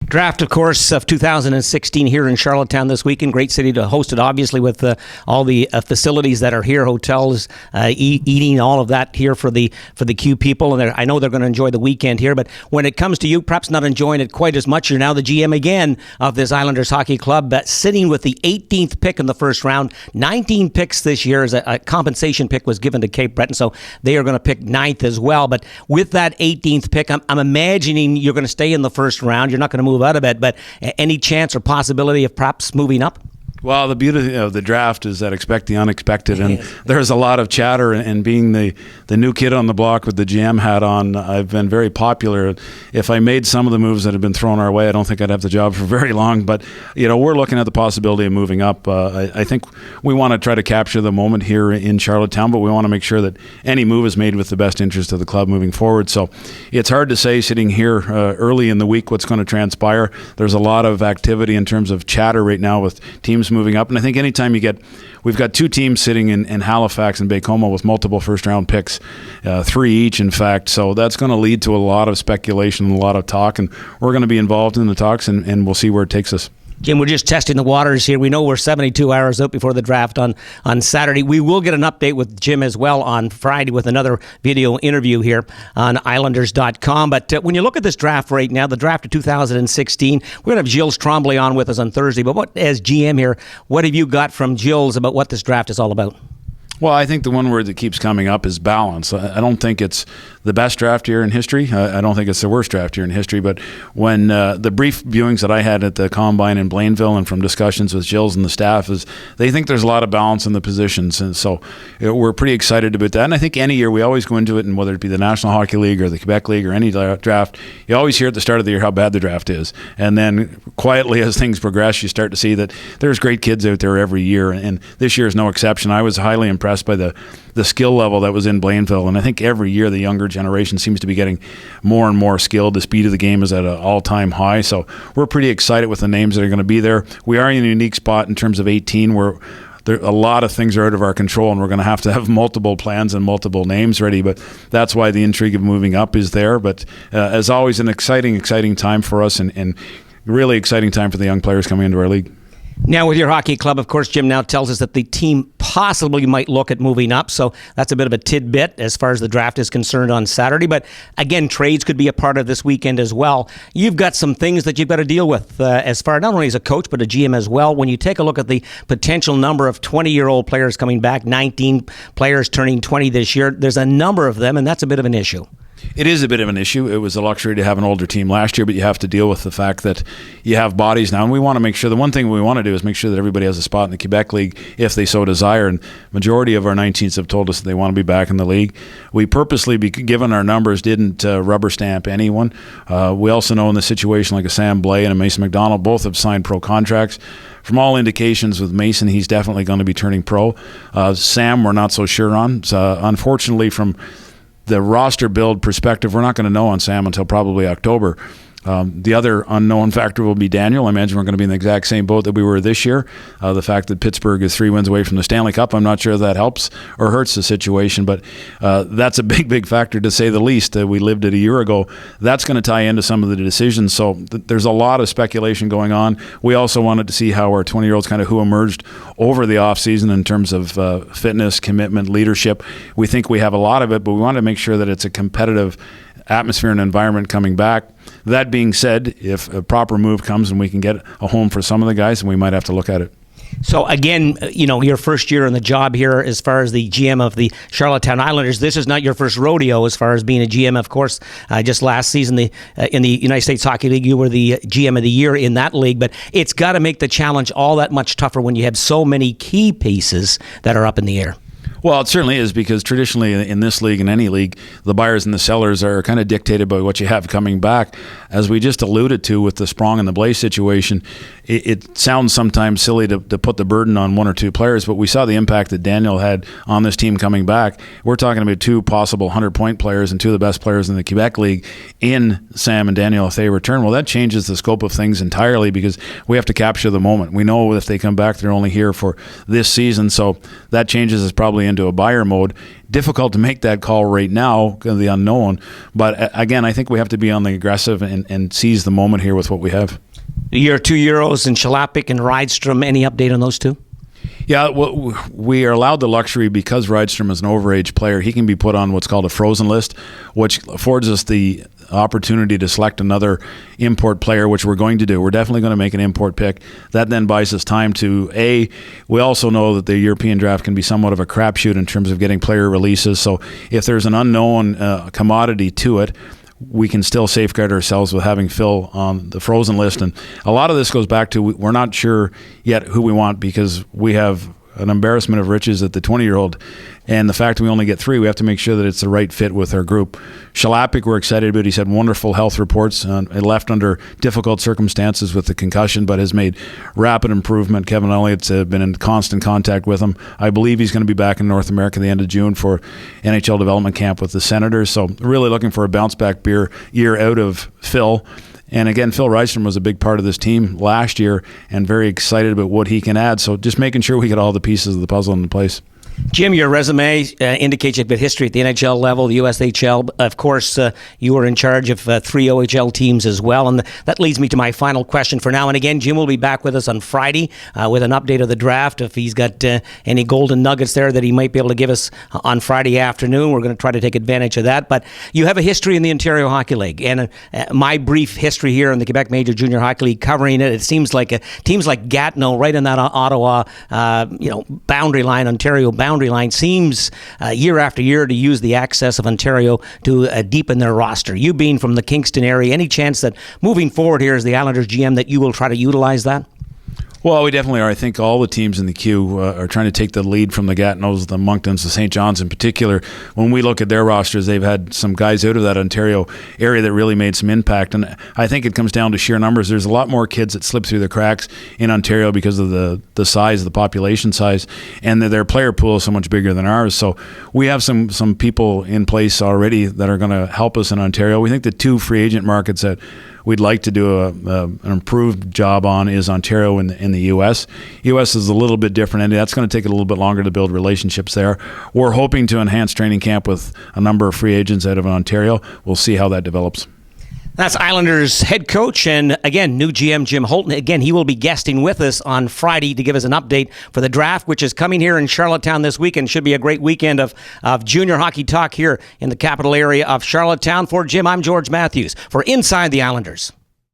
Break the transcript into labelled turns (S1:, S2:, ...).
S1: Draft, of course, of 2016 here in Charlottetown this weekend. Great city to host it, obviously, with all the facilities that are here, hotels, eating, all of that here for the Q people. And I know they're going to enjoy the weekend here. But when it comes to you, perhaps not enjoying it quite as much, you're now the GM again of this Islanders Hockey Club, sitting with the 18th pick in the first round. 19 picks this year as a compensation pick was given to Cape Breton, so they are going to pick 9th as well. But with that 18th pick, I'm imagining you're going to stay in the first round. You're not going to move out of it, but any chance or possibility of perhaps moving up?
S2: Well, the beauty of the draft is that expect the unexpected, and there's a lot of chatter. And being the new kid on the block with the GM hat on, I've been very popular. If I made some of the moves that have been thrown our way, I don't think I'd have the job for very long. But we're looking at the possibility of moving up. I think we want to try to capture the moment here in Charlottetown, but we want to make sure that any move is made with the best interest of the club moving forward. So it's hard to say sitting here early in the week what's going to transpire. There's a lot of activity in terms of chatter right now with teams moving up, and I think anytime we've got two teams sitting in Halifax and Baie-Comeau with multiple first-round picks, 3 each, in fact, so that's going to lead to a lot of speculation and a lot of talk, and we're going to be involved in the talks, and we'll see where it takes us.
S1: Jim, we're just testing the waters here. We know we're 72 hours out before the draft on Saturday. We will get an update with Jim as well on Friday with another video interview here on Islanders.com. But when you look at this draft right now, the draft of 2016, we're going to have Gilles Tremblay on with us on Thursday. But as GM here, what have you got from Gilles about what this draft is all about?
S2: Well, I think the one word that keeps coming up is balance. I don't think it's the best draft year in history. I don't think it's the worst draft year in history. But when the brief viewings that I had at the Combine in Blainville and from discussions with Gilles and the staff is they think there's a lot of balance in the positions. And so we're pretty excited about that. And I think any year we always go into it, and whether it be the National Hockey League or the Quebec League or any draft, you always hear at the start of the year how bad the draft is. And then quietly as things progress, you start to see that there's great kids out there every year. And this year is no exception. I was highly impressed by the skill level that was in Blainville, and I think every year the younger generation seems to be getting more and more skilled. The speed of the game is at an all-time high, so we're pretty excited with the names that are going to be there. We are in a unique spot in terms of 18 where a lot of things are out of our control, and we're going to have multiple plans and multiple names ready, but that's why the intrigue of moving up is there. But as always, an exciting time for us, and really exciting time for the young players coming into our league.
S1: Now, with your hockey club, of course, Jim now tells us that the team possibly might look at moving up. So that's a bit of a tidbit as far as the draft is concerned on Saturday. But again, trades could be a part of this weekend as well. You've got some things that you've got to deal with as far not only as a coach, but a GM as well. When you take a look at the potential number of 20-year-old players coming back, 19 players turning 20 this year, there's a number of them, and that's a bit of an issue.
S2: It is a bit of an issue. It was a luxury to have an older team last year, but you have to deal with the fact that you have bodies now. And we want to make sure, the one thing we want to do is make sure that everybody has a spot in the Quebec League if they so desire. And majority of our 19s have told us that they want to be back in the league. We purposely, given our numbers, didn't rubber stamp anyone. We also know in the situation like a Sam Blais and a Mason McDonald, both have signed pro contracts. From all indications with Mason, he's definitely going to be turning pro. Sam, we're not so sure on. Unfortunately, from the roster build perspective, we're not going to know on Sam until probably October. The other unknown factor will be Daniel. I imagine we're going to be in the exact same boat that we were this year. The fact that Pittsburgh is 3 wins away from the Stanley Cup, I'm not sure if that helps or hurts the situation, but that's a big factor to say the least. We lived it a year ago. That's going to tie into some of the decisions. So there's a lot of speculation going on. We also wanted to see how our 20-year-olds kind of who emerged over the offseason in terms of fitness, commitment, leadership. We think we have a lot of it, but we want to make sure that it's a competitive atmosphere and environment coming back. That being said, if a proper move comes and we can get a home for some of the guys, then we might have to look at it.
S1: So again, your first year in the job here as far as the GM of the Charlottetown Islanders, this is not your first rodeo as far as being a GM. Of course, just last season in the United States Hockey League, you were the GM of the year in that league, but it's got to make the challenge all that much tougher when you have so many key pieces that are up in the air.
S2: Well, it certainly is, because traditionally in this league, in any league, the buyers and the sellers are kind of dictated by what you have coming back. As we just alluded to with the Sprong and the Blais situation, it sounds sometimes silly to put the burden on one or two players, but we saw the impact that Daniel had on this team coming back. We're talking about 2 possible 100-point players and 2 of the best players in the Quebec League in Sam and Daniel if they return. Well, that changes the scope of things entirely, because we have to capture the moment. We know if they come back, they're only here for this season, so that changes us probably into a buyer mode. Difficult to make that call right now because of the unknown. But again, I think we have to be on the aggressive and seize the moment here with what we have.
S1: Your 2 Euros in Chalapik and Rydstrom, any update on those two?
S2: Yeah, well, we are allowed the luxury because Rydstrom is an overage player. He can be put on what's called a frozen list, which affords us the opportunity to select another import player, which we're going to do. We're definitely going to make an import pick. That then buys us time to, we also know that the European draft can be somewhat of a crapshoot in terms of getting player releases. So if there's an unknown commodity to it, we can still safeguard ourselves with having Phil on the frozen list. And a lot of this goes back to we're not sure yet who we want because we have an embarrassment of riches at the 20-year-old. And the fact that we only get 3, we have to make sure that it's the right fit with our group. Chalapik, we're excited about. He's had wonderful health reports. He left under difficult circumstances with the concussion, but has made rapid improvement. Kevin Elliott's been in constant contact with him. I believe he's going to be back in North America at the end of June for NHL development camp with the Senators. So really looking for a bounce-back year out of Phil. And again, Phil Rydstrom was a big part of this team last year and very excited about what he can add. So just making sure we get all the pieces of the puzzle into place.
S1: Jim, your resume indicates you've got history at the NHL level, the USHL. Of course, you were in charge of 3 OHL teams as well. And that leads me to my final question for now. And again, Jim will be back with us on Friday with an update of the draft. If he's got any golden nuggets there that he might be able to give us on Friday afternoon, we're going to try to take advantage of that. But you have a history in the Ontario Hockey League. And my brief history here in the Quebec Major Junior Hockey League covering it, it seems like teams like Gatineau, right in that Ottawa boundary line, Ontario boundary line, seems year after year to use the access of Ontario to deepen their roster. You being from the Kingston area, any chance that moving forward here as the Islanders GM that you will try to utilize that?
S2: Well, we definitely are. I think all the teams in the queue are trying to take the lead from the Gatineaus, the Monktons, the St. John's in particular. When we look at their rosters, they've had some guys out of that Ontario area that really made some impact. And I think it comes down to sheer numbers. There's a lot more kids that slip through the cracks in Ontario because of the size, the population size, and their player pool is so much bigger than ours. So we have some people in place already that are going to help us in Ontario. We think the 2 free agent markets that we'd like to do an improved job on is Ontario and in the U.S. U.S. is a little bit different, and that's going to take a little bit longer to build relationships there. We're hoping to enhance training camp with a number of free agents out of Ontario. We'll see how that develops.
S1: That's Islanders head coach and, again, new GM Jim Hulton. Again, he will be guesting with us on Friday to give us an update for the draft, which is coming here in Charlottetown this weekend. Should be a great weekend of junior hockey talk here in the capital area of Charlottetown. For Jim, I'm George Matthews for Inside the Islanders.